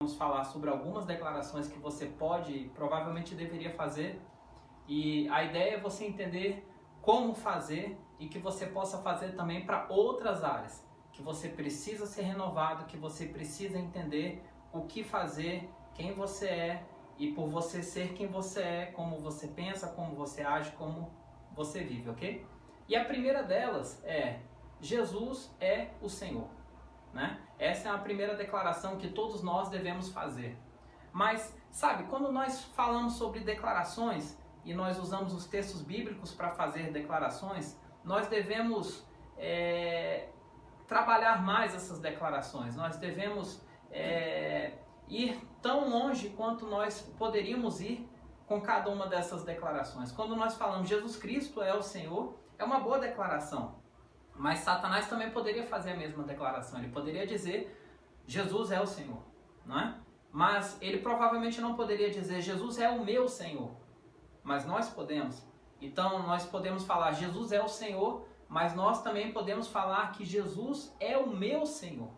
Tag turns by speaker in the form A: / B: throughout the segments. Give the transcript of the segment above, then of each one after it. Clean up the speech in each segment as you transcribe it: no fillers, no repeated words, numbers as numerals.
A: Vamos falar sobre algumas declarações que você pode, provavelmente deveria fazer. E a ideia é você entender como fazer e que você possa fazer também para outras áreas. Que você precisa ser renovado, que você precisa entender o que fazer, quem você é, e por você ser quem você é, como você pensa, como você age, como você vive, ok? E a primeira delas é: Jesus é o Senhor, né? Essa é a primeira declaração que todos nós devemos fazer. Mas, sabe, quando nós falamos sobre declarações e nós usamos os textos bíblicos para fazer declarações, nós devemos trabalhar mais essas declarações. Nós devemos ir tão longe quanto nós poderíamos ir com cada uma dessas declarações. Quando nós falamos Jesus Cristo é o Senhor, é uma boa declaração. Mas Satanás também poderia fazer a mesma declaração. Ele poderia dizer Jesus é o Senhor, não é? Mas ele provavelmente não poderia dizer Jesus é o meu Senhor. Mas nós podemos. Então nós podemos falar Jesus é o Senhor, mas nós também podemos falar que Jesus é o meu Senhor.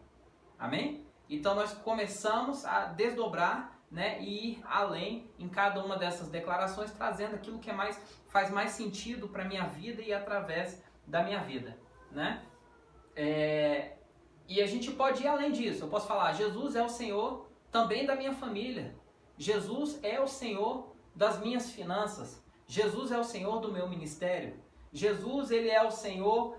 A: Amém? Então nós começamos a desdobrar, né, e ir além em cada uma dessas declarações, trazendo aquilo que faz mais sentido para a minha vida e através da minha vida, né? E a gente pode ir além disso. Eu posso falar Jesus é o Senhor também da minha família. Jesus é o Senhor das minhas finanças. Jesus é o Senhor do meu ministério. Jesus, ele é o Senhor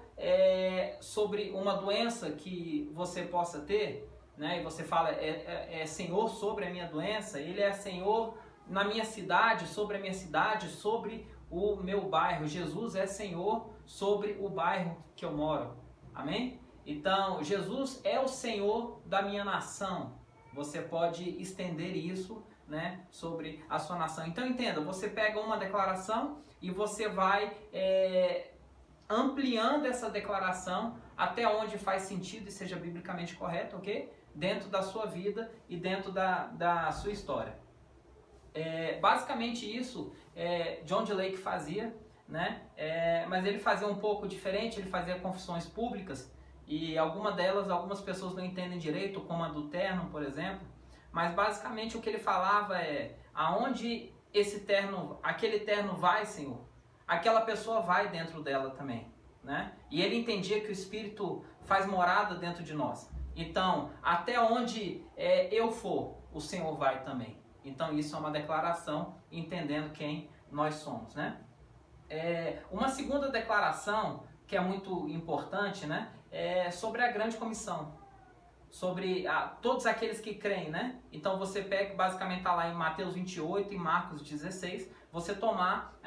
A: sobre uma doença que você possa ter, né? E você fala, é Senhor sobre a minha doença. Ele é Senhor na minha cidade, sobre a minha cidade, sobre o meu bairro. Jesus é Senhor sobre o bairro que eu moro. Amém? Então, Jesus é o Senhor da minha nação. Você pode estender isso, né, sobre a sua nação. Então entenda, você pega uma declaração e você vai ampliando essa declaração até onde faz sentido e seja biblicamente correto, ok? Dentro da sua vida e dentro da sua história. Basicamente isso John D. Lake fazia, né? Mas ele fazia um pouco diferente, ele fazia confissões públicas. E algumas pessoas não entendem direito, como a do terno, por exemplo. Mas basicamente o que ele falava é: aonde aquele terno vai, Senhor, aquela pessoa vai dentro dela também, né? E ele entendia que o Espírito faz morada dentro de nós. Então, até onde eu for, o Senhor vai também. Então isso é uma declaração, entendendo quem nós somos, né? Uma segunda declaração que é muito importante, né, é sobre a grande comissão, sobre todos aqueles que creem, né? Então você pega, basicamente está lá em Mateus 28 e Marcos 16, você tomar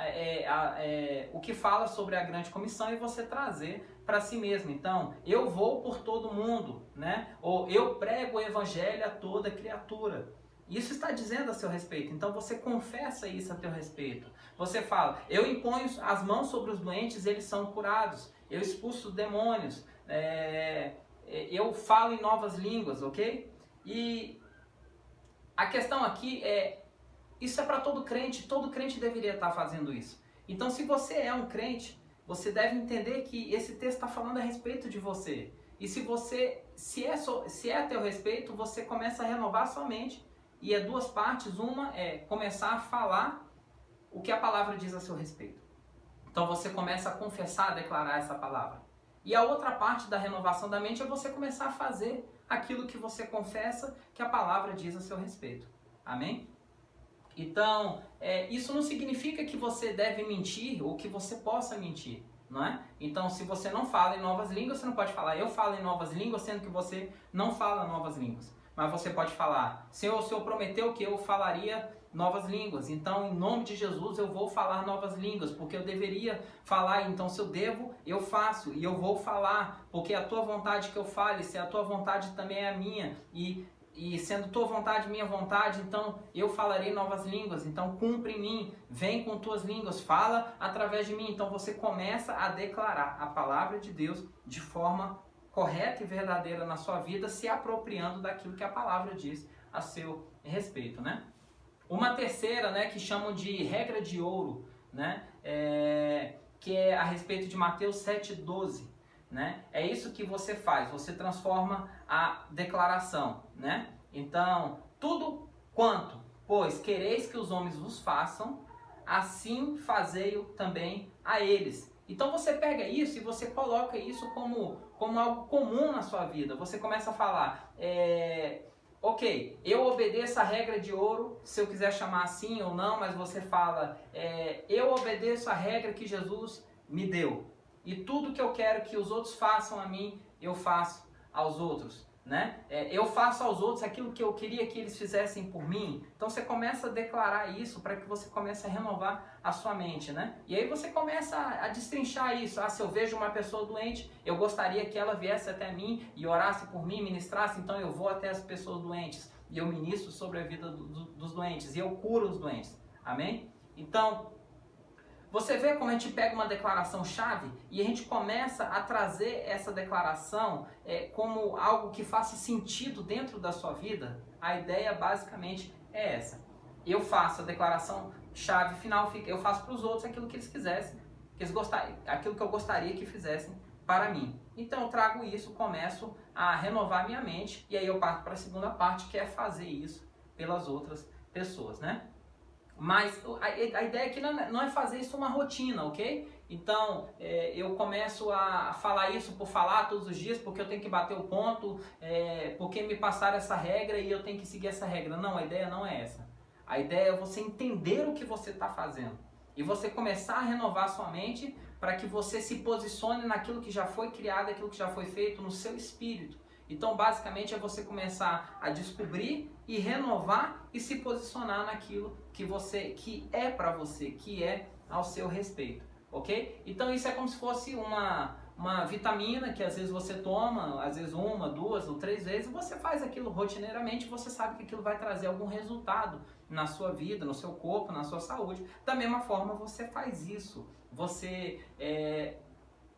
A: o que fala sobre a grande comissão e você trazer para si mesmo. Então, eu vou por todo mundo, né? Ou eu prego o evangelho a toda criatura. Isso está dizendo a seu respeito. Então você confessa isso a teu respeito. Você fala, eu imponho as mãos sobre os doentes, eles são curados. Eu expulso demônios. Eu falo em novas línguas, ok? E a questão aqui isso é para todo crente deveria estar fazendo isso. Então se você é um crente, você deve entender que esse texto está falando a respeito de você. E se é a teu respeito, você começa a renovar sua mente. E é duas partes, uma é começar a falar o que a palavra diz a seu respeito. Então você começa a confessar, a declarar essa palavra. E a outra parte da renovação da mente é você começar a fazer aquilo que você confessa que a palavra diz a seu respeito. Amém? Então, isso não significa que você deve mentir ou que você possa mentir, não é? Então, se você não fala em novas línguas, você não pode falar eu falo em novas línguas, sendo que você não fala novas línguas. Mas você pode falar, Senhor, o Senhor prometeu que eu falaria novas línguas, então em nome de Jesus eu vou falar novas línguas, porque eu deveria falar, então se eu devo, eu faço, e eu vou falar, porque é a tua vontade que eu fale, se a tua vontade também é a minha, e sendo tua vontade minha vontade, então eu falarei novas línguas, então cumpre em mim, vem com tuas línguas, fala através de mim. Então você começa a declarar a palavra de Deus de forma correta e verdadeira na sua vida, se apropriando daquilo que a palavra diz a seu respeito, né? Uma terceira, né, que chamam de regra de ouro, né, que é a respeito de Mateus 7,12, né? É isso que você faz, você transforma a declaração, né? Então, Tudo quanto, pois, quereis que os homens vos façam, assim fazei-o também a eles. Então você pega isso e você coloca isso como algo comum na sua vida. Você começa a falar, ok, eu obedeço a regra de ouro, se eu quiser chamar assim ou não, mas você fala, eu obedeço a regra que Jesus me deu. E tudo que eu quero que os outros façam a mim, eu faço aos outros. Né? Eu faço aos outros aquilo que eu queria que eles fizessem por mim. Então você começa a declarar isso para que você comece a renovar a sua mente, né? E aí você começa a destrinchar isso. Se eu vejo uma pessoa doente, eu gostaria que ela viesse até mim e orasse por mim, ministrasse, então eu vou até as pessoas doentes e eu ministro sobre a vida dos doentes e eu curo os doentes. Amém? Então, você vê como a gente pega uma declaração chave e a gente começa a trazer essa declaração como algo que faça sentido dentro da sua vida? A ideia basicamente é essa. Eu faço a declaração chave final, eu faço para os outros aquilo que eles quisessem, aquilo que eu gostaria que fizessem para mim. Então eu trago isso, começo a renovar minha mente e aí eu parto para a segunda parte, que é fazer isso pelas outras pessoas, né? Mas a ideia aqui não é fazer isso uma rotina, ok? Então, eu começo a falar isso por falar todos os dias, porque eu tenho que bater o ponto, porque me passaram essa regra e eu tenho que seguir essa regra. Não, a ideia não é essa. A ideia é você entender o que você está fazendo. E você começar a renovar a sua mente para que você se posicione naquilo que já foi criado, aquilo que já foi feito no seu espírito. Então, basicamente, é você começar a descobrir e renovar e se posicionar naquilo que é para você, que é ao seu respeito, ok? Então, isso é como se fosse uma vitamina que às vezes você toma, às vezes 1, 2 ou 3 vezes, você faz aquilo rotineiramente, você sabe que aquilo vai trazer algum resultado na sua vida, no seu corpo, na sua saúde. Da mesma forma, você faz isso. Você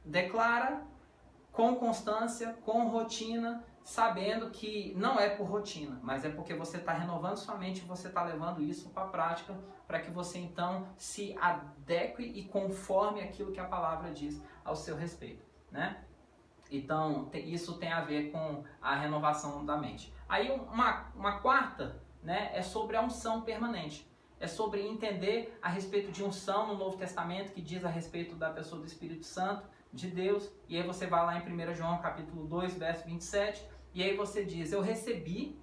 A: declara com constância, com rotina, sabendo que não é por rotina, mas é porque você está renovando sua mente, você está levando isso para a prática, para que você então se adeque e conforme aquilo que a palavra diz ao seu respeito, né? Então, isso tem a ver com a renovação da mente. Aí uma quarta, né, é sobre a unção permanente. É sobre entender a respeito de unção no Novo Testamento, que diz a respeito da pessoa do Espírito Santo, de Deus, e aí você vai lá em 1 João capítulo 2, verso 27, e aí você diz, eu recebi,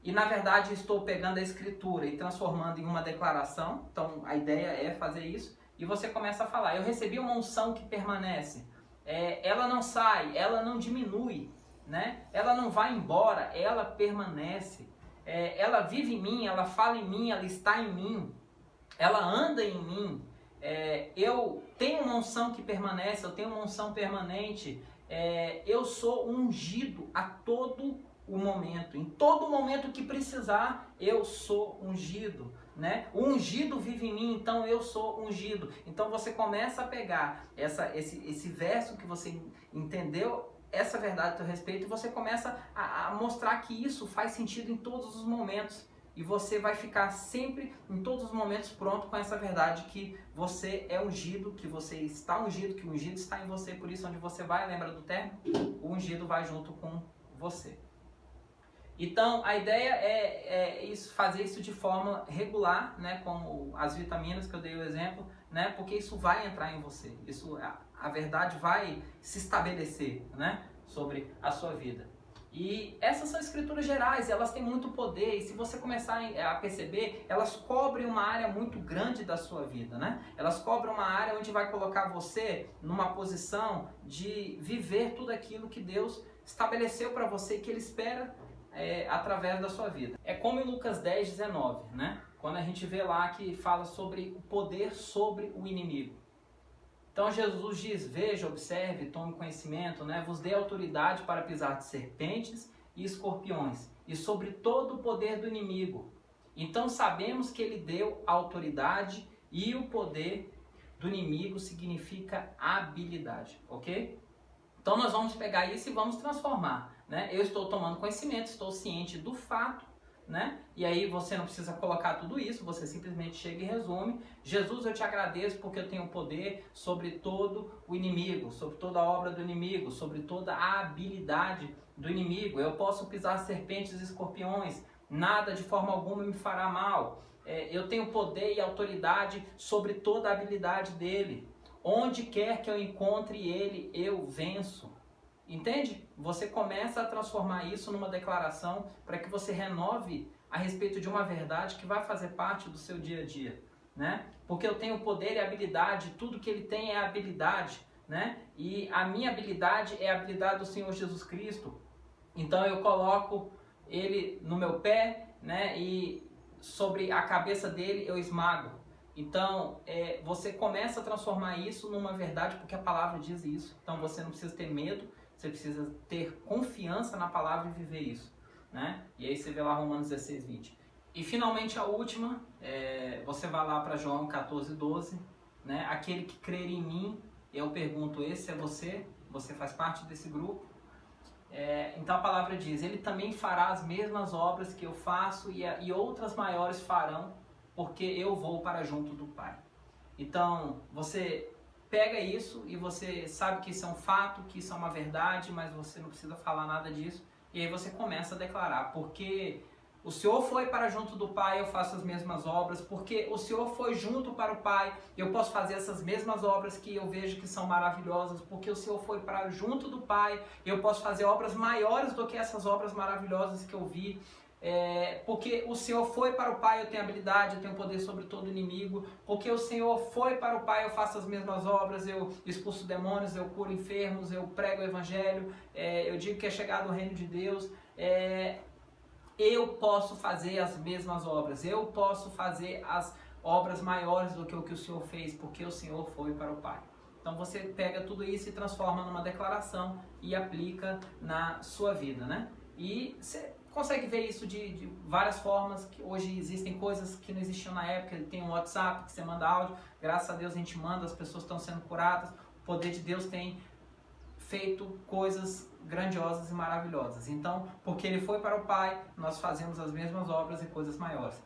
A: e na verdade estou pegando a escritura e transformando em uma declaração, então a ideia é fazer isso, e você começa a falar, eu recebi uma unção que permanece, ela não sai, ela não diminui, né? Ela não vai embora, ela permanece, ela vive em mim, ela fala em mim, ela está em mim, ela anda em mim, eu tenho uma unção que permanece, eu tenho uma unção permanente, eu sou ungido a todo o momento, em todo momento que precisar, eu sou ungido, né? O ungido vive em mim, então eu sou ungido. Então você começa a pegar esse verso que você entendeu, essa verdade a teu respeito, e você começa a mostrar que isso faz sentido em todos os momentos. E você vai ficar sempre, em todos os momentos, pronto com essa verdade que você é ungido, que você está ungido, que o ungido está em você. Por isso, onde você vai, lembra do termo? O ungido vai junto com você. Então, a ideia é fazer isso de forma regular, né, como as vitaminas que eu dei o exemplo, né, porque isso vai entrar em você. A verdade vai se estabelecer, né, sobre a sua vida. E essas são escrituras gerais, elas têm muito poder, e se você começar a perceber, elas cobrem uma área muito grande da sua vida, né? Elas cobrem uma área onde vai colocar você numa posição de viver tudo aquilo que Deus estabeleceu para você e que Ele espera através da sua vida. É como em Lucas 10, 19, né? Quando a gente vê lá que fala sobre o poder sobre o inimigo. Então Jesus diz, veja, observe, tome conhecimento, né? Vos dê autoridade para pisar de serpentes e escorpiões, e sobre todo o poder do inimigo. Então sabemos que ele deu autoridade, e o poder do inimigo significa habilidade, ok? Então nós vamos pegar isso e vamos transformar, né? Eu estou tomando conhecimento, estou ciente do fato, né? E aí você não precisa colocar tudo isso, você simplesmente chega e resume. Jesus, eu te agradeço porque eu tenho poder sobre todo o inimigo, sobre toda a obra do inimigo, sobre toda a habilidade do inimigo. Eu posso pisar serpentes e escorpiões, nada de forma alguma me fará mal. Eu tenho poder e autoridade sobre toda a habilidade dele. Onde quer que eu encontre ele, eu venço. Entende? Você começa a transformar isso numa declaração para que você renove a respeito de uma verdade que vai fazer parte do seu dia a dia, né? Porque eu tenho poder e habilidade, tudo que ele tem é habilidade, né? E a minha habilidade é a habilidade do Senhor Jesus Cristo. Então eu coloco ele no meu pé, né? E sobre a cabeça dele eu esmago. Então, você começa a transformar isso numa verdade, porque a palavra diz isso. Então você não precisa ter medo, você precisa ter confiança na palavra e viver isso, né? E aí você vê lá Romanos 16, 20. E finalmente a última, você vai lá para João 14, 12, né? Aquele que crer em mim, eu pergunto, esse é você? Você faz parte desse grupo? Então a palavra diz, ele também fará as mesmas obras que eu faço e outras maiores farão, porque eu vou para junto do Pai. Então você pega isso e você sabe que isso é um fato, que isso é uma verdade, mas você não precisa falar nada disso. E aí você começa a declarar, porque o Senhor foi para junto do Pai, eu faço as mesmas obras, porque o Senhor foi junto para o Pai, eu posso fazer essas mesmas obras que eu vejo que são maravilhosas, porque o Senhor foi para junto do Pai, eu posso fazer obras maiores do que essas obras maravilhosas que eu vi. Porque o Senhor foi para o Pai, eu tenho habilidade, eu tenho poder sobre todo inimigo. Porque o Senhor foi para o Pai, eu faço as mesmas obras, eu expulso demônios, eu curo enfermos, eu prego o Evangelho, eu digo que é chegado o reino de Deus. Eu posso fazer as mesmas obras, eu posso fazer as obras maiores do que o Senhor fez, porque o Senhor foi para o Pai. Então você pega tudo isso e transforma numa declaração e aplica na sua vida, né? E você consegue ver isso de várias formas, que hoje existem coisas que não existiam na época. Tem um WhatsApp que você manda áudio, graças a Deus a gente manda, as pessoas estão sendo curadas, o poder de Deus tem feito coisas grandiosas e maravilhosas. Então, porque ele foi para o Pai, nós fazemos as mesmas obras e coisas maiores.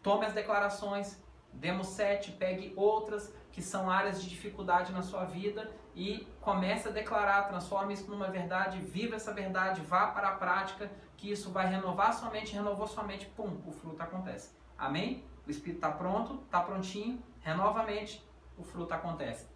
A: Tome as declarações, demos 7, pegue outras que são áreas de dificuldade na sua vida e comece a declarar, transforme isso numa verdade, viva essa verdade, vá para a prática, que isso vai renovar sua mente, renovou sua mente, pum, o fruto acontece. Amém? O Espírito está pronto, está prontinho, renova a mente, o fruto acontece.